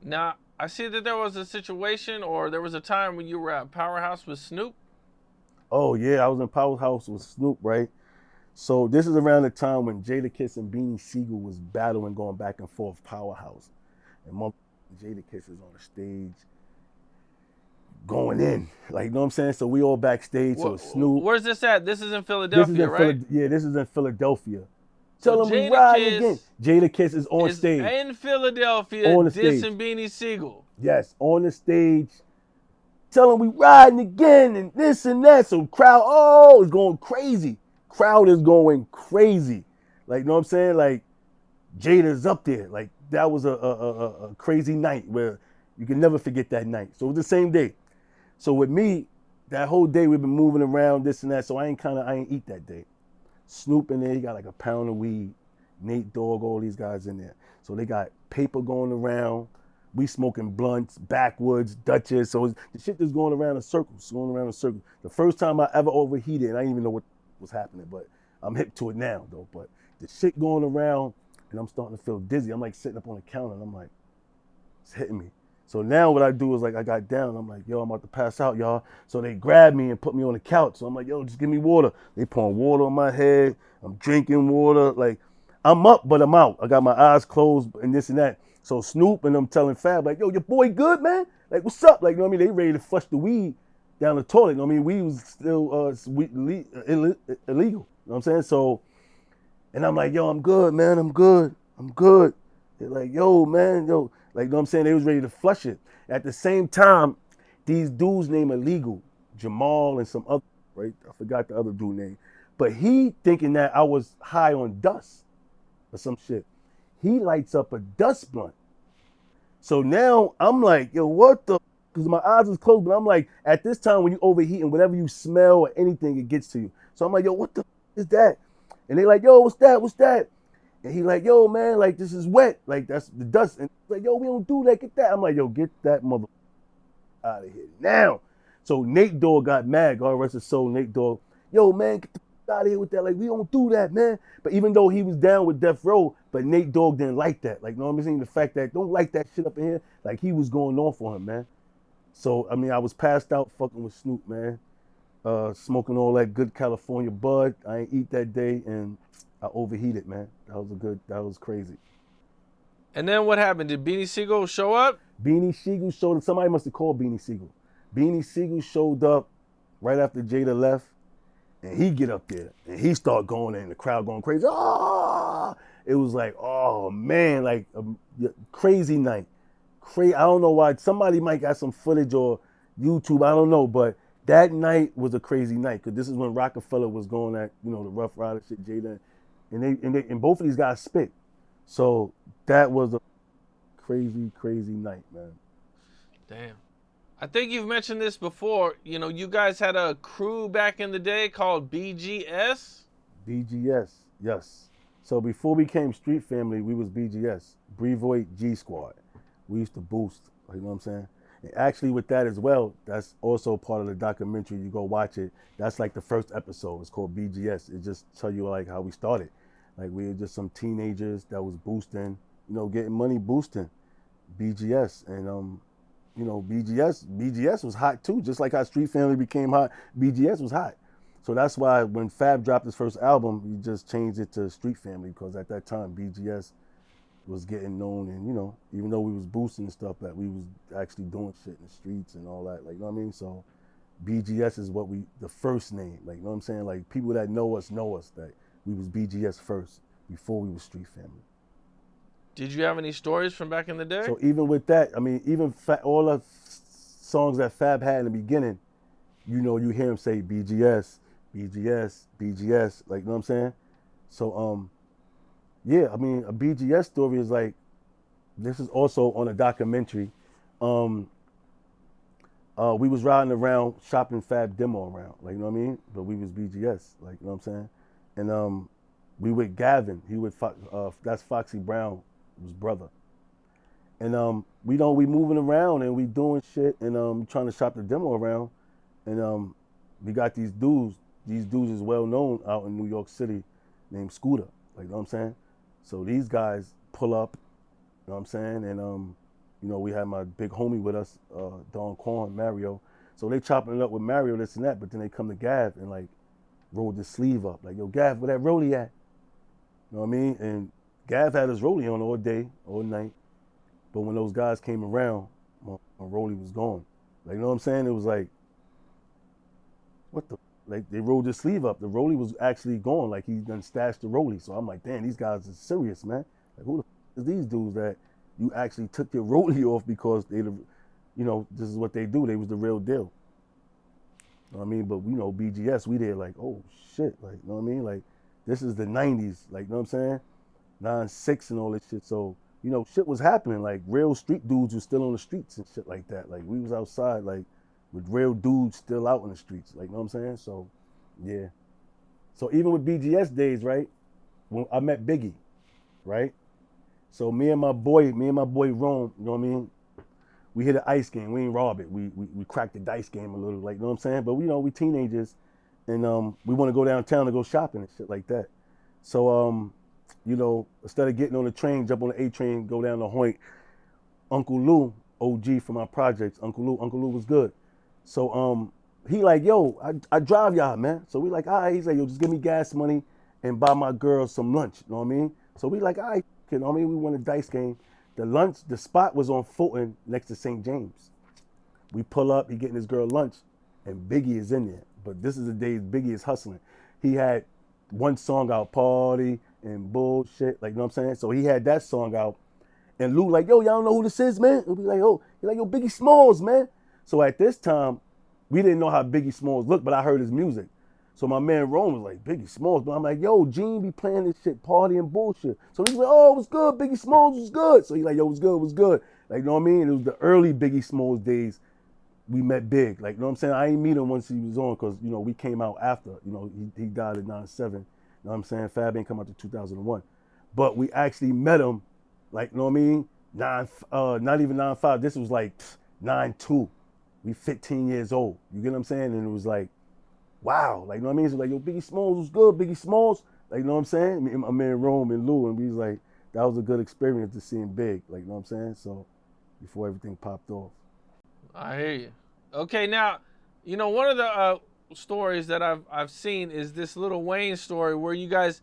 Now, I see that there was a situation or there was a time when you were at Powerhouse with Snoop. Oh yeah, I was in Powerhouse with Snoop, right? So this is around the time when Jadakiss and Beanie Sigel was battling, going back and forth Powerhouse. And Jadakiss is on the stage going in. Like, you know what I'm saying? So we all backstage, so it's Snoop. Where's this at? This is in This is Philadelphia, in right? Philadelphia. Yeah, this is in Philadelphia. So Tell them we riding again. Jadakiss Jadakiss is on is stage. in Philadelphia On the stage. dissing Beanie Sigel. Yes, on the stage. Tell them we riding again and this and that. So crowd, oh, is going crazy. Crowd is going crazy. Like, you know what I'm saying? Like, Jada's up there. Like, that was a crazy night where you can never forget that night. So it was the same day. So with me, that whole day we've been moving around, this and that. So I ain't eat that day. Snoop in there, he got like a pound of weed. Nate Dogg, all these guys in there. So they got paper going around. We smoking blunts, backwoods, Dutchess. So the shit just going around in circles, going around in circles. The first time I ever overheated, and I didn't even know what was happening, but I'm hip to it now though. But the shit going around, and I'm starting to feel dizzy. I'm like sitting up on the counter, and I'm like, it's hitting me. So now what I do is like I got down. I'm like, yo, I'm about to pass out, y'all. So they grabbed me and put me on the couch. So I'm like, yo, just give me water. They pouring water on my head. I'm drinking water. Like I'm up, but I'm out. I got my eyes closed and this and that. So Snoop and I'm telling Fab like, yo, your boy good, man. Like what's up? Like you know what I mean? They ready to flush the weed down the toilet. You know what I mean? Weed was still illegal. You know what I'm saying? So, and I'm like, yo, I'm good, man. I'm good. I'm good. They're like, yo, man, yo. Like, you know what I'm saying? They was ready to flush it. At the same time, these dudes named illegal, Jamal and some other, right? I forgot the other dude name. But he thinking that I was high on dust or some shit. He lights up a dust blunt. So now I'm like, yo, what the? Because my eyes was closed, but I'm like, at this time when you overheat and whatever you smell or anything, it gets to you. So I'm like, yo, what the is that? And they like, yo, what's that? What's that? And he like, yo, man, like this is wet. Like that's the dust. And like, yo, we don't do that. Get that. I'm like, yo, get that mother out of here now. So Nate Dogg got mad. God rest his soul, Nate Dogg. Yo, man, get the out of here with that. Like, we don't do that, man. But even though he was down with Death Row, but Nate Dogg didn't like that. Like, you know what I'm saying? The fact that don't like that shit up in here. Like, he was going on for him, man. So, I mean, I was passed out fucking with Snoop, man. Smoking all that good California bud. I ain't eat that day, and I overheated, man. That was crazy. And then what happened? Did Beanie Sigel show up? Beanie Sigel showed up. Somebody must have called Beanie Sigel. Beanie Sigel showed up right after Jada left, and he get up there, and he start going, and the crowd going crazy. Ah! It was like, oh, man, like a crazy night. I don't know why. Somebody might got some footage or YouTube, I don't know, but that night was a crazy night because this is when Rockefeller was going at, you know, the Rough Rider shit, Jada, and both of these guys spit. So that was a crazy, crazy night, man. Damn. I think you've mentioned this before. You know, you guys had a crew back in the day called BGS. BGS, yes. So before we became Street Family, we was BGS, Brevoy G Squad. We used to boost, you know what I'm saying? And actually with that as well, that's also part of the documentary. You go watch it. That's like the first episode. It's called BGS. It just tell you like how we started. Like we were just some teenagers that was boosting, you know, getting money boosting BGS. And you know, BGS was hot too. Just like how Street Family became hot, BGS was hot. So that's why when Fab dropped his first album, he just changed it to Street Family because at that time BGS was getting known, and you know, even though we was boosting and stuff, that we was actually doing shit in the streets and all that. Like, you know what I mean? So BGS is what the first name. Like, you know what I'm saying? Like people that know us that we was BGS first before we was Street Family. Did you have any stories from back in the day? So even with that, I mean, even all the songs that Fab had in the beginning, you know, you hear him say BGS, BGS, BGS. Like, you know what I'm saying? So yeah, I mean, a BGS story is like, this is also on a documentary. We was riding around shopping Fab demo around, like, you know what I mean? But we was BGS, like, you know what I'm saying? And we with Gavin, he with that's Foxy Brown, his brother. And we moving around and we doing shit and trying to shop the demo around. And we got these dudes. These dudes is well known out in New York City, named Scooter. Like, you know what I'm saying? So these guys pull up, you know what I'm saying? And You know, we had my big homie with us, Don Quan, Mario. So they chopping it up with Mario, this and that, but then they come to Gav and like rolled the sleeve up. Like, yo, Gav, where that rollie at? You know what I mean? And Gav had his rollie on all day, all night. But when those guys came around, my rollie was gone. Like, you know what I'm saying? It was like, what the? Like, they rolled the sleeve up. The rollie was actually gone. Like, he done stashed the rollie. So I'm like, damn, these guys are serious, man. Like, who the f is these dudes that you actually took your rollie off because they, you know, this is what they do. They was the real deal. You know what I mean? But, you know, BGS, we there like, oh, shit. Like, you know what I mean? Like, this is the 90s. Like, you know what I'm saying? 9-6 and all this shit. So, you know, shit was happening. Like, real street dudes were still on the streets and shit like that. Like, we was outside, like, with real dudes still out in the streets. Like, you know what I'm saying? So, yeah. So, even with BGS days, right, when I met Biggie, right? So, me and my boy Rome, you know what I mean? We hit an ice game. We ain't rob it. We cracked the dice game a little, like, you know what I'm saying? But, you know, we teenagers, and we want to go downtown to go shopping and shit like that. So, you know, instead of getting on the train, jump on the A train, go down to Hoyt, Uncle Lou, OG from my projects, Uncle Lou was good. So he like, yo, I drive y'all, man. So we like, all right. He's like, yo, just give me gas money and buy my girl some lunch. You know what I mean? So we like, all right, you know what I mean? We won a dice game. The spot was on Fulton next to St. James. We pull up, he getting his girl lunch, and Biggie is in there. But this is the days Biggie is hustling. He had one song out, Party and Bullshit, like, you know what I'm saying? So he had that song out. And Lou like, yo, y'all don't know who this is, man? He'll be like, oh, he's like, yo, Biggie Smalls, man. So at this time, we didn't know how Biggie Smalls looked, but I heard his music. So my man Rome was like, Biggie Smalls. But I'm like, yo, Gene be playing this shit, Party and Bullshit. So he's like, oh, what's good? Biggie Smalls was good. So he's like, yo, what's good? What's good? Like, you know what I mean? And it was the early Biggie Smalls days. We met Big. Like, you know what I'm saying? I ain't meet him once he was on because, you know, we came out after. You know, he died in 97. You know what I'm saying? Fab ain't come out to 2001. But we actually met him, like, you know what I mean? Not even 9-5. This was like 9-2. We 15 years old. You get what I'm saying? And it was like, wow. Like, you know what I mean? So like, yo, Biggie Smalls was good. Biggie Smalls. Like, you know what I'm saying? Me and my man Rome and Lou, and we was like, that was a good experience to see him Big. Like, you know what I'm saying? So before everything popped off. I hear you. Okay, now, you know, one of the stories that I've seen is this Lil Wayne story where you guys,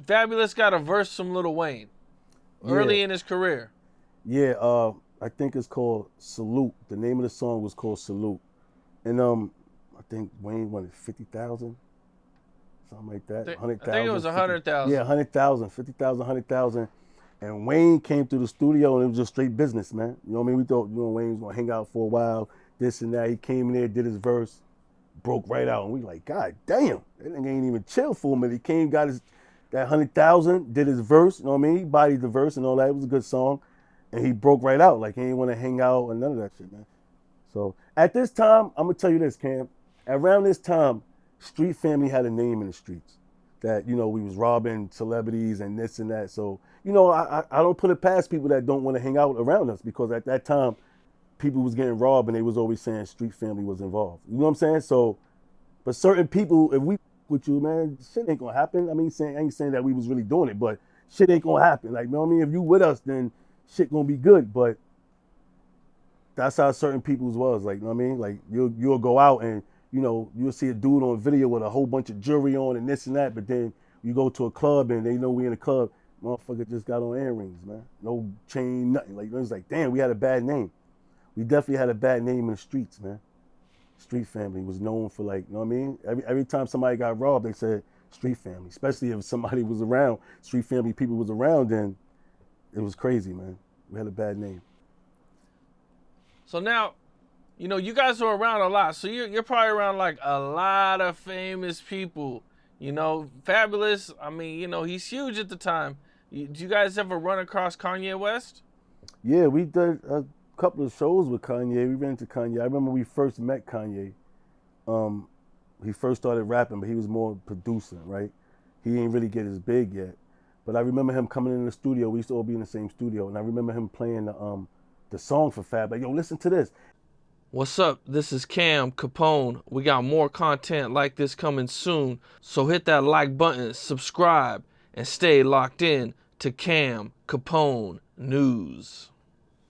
Fabulous got a verse from Lil Wayne early in his career. Yeah, I think it's called Salute. The name of the song was called Salute. And I think Wayne wanted 50,000, something like that. 100,000. I think it was 100,000. Yeah, 100,000, 50,000, 100,000. And Wayne came through the studio and it was just straight business, man. You know what I mean? We thought, you know, Wayne was gonna hang out for a while, this and that. He came in there, did his verse, broke right out. And we like, God damn, that nigga ain't even chill for a minute. He came, got his that 100,000, did his verse, you know what I mean? He bodied the verse and all that. It was a good song. And he broke right out. Like, he didn't want to hang out and none of that shit, man. So at this time, I'm gonna tell you this, Cam. Around this time, Street Family had a name in the streets. That, you know, we was robbing celebrities and this and that. So, you know, I don't put it past people that don't want to hang out around us because at that time, people was getting robbed and they was always saying Street Family was involved. You know what I'm saying? So, but certain people, if we with you, man, shit ain't gonna happen. I mean, I ain't saying that we was really doing it, but shit ain't gonna happen. Like, you know what I mean? If you with us, then shit gonna be good. But that's how certain people's was. Like, you know what I mean? Like, you'll go out and, you know, you'll see a dude on video with a whole bunch of jewelry on and this and that, but then you go to a club and they know we in a club, motherfucker just got on earrings, man. No chain, nothing. Like, it was like, damn, we had a bad name. We definitely had a bad name in the streets, man. Street Family was known for, like, you know what I mean? Every time somebody got robbed, they said Street Family. Especially if somebody was around, Street Family people was around, then it was crazy, man. We had a bad name. So now, you know, you guys are around a lot. So you're probably around like a lot of famous people. You know, Fabulous, I mean, you know, he's huge at the time. Did you guys ever run across Kanye West? Yeah, we did a couple of shows with Kanye. We ran into Kanye. I remember we first met Kanye. He first started rapping, but he was more producing, right? He ain't really get as big yet. But I remember him coming in the studio. We used to all be in the same studio. And I remember him playing the song for Fab. Like, yo, listen to this. What's up? This is Cam Capone. We got more content like this coming soon. So hit that like button, subscribe, and stay locked in to Cam Capone News.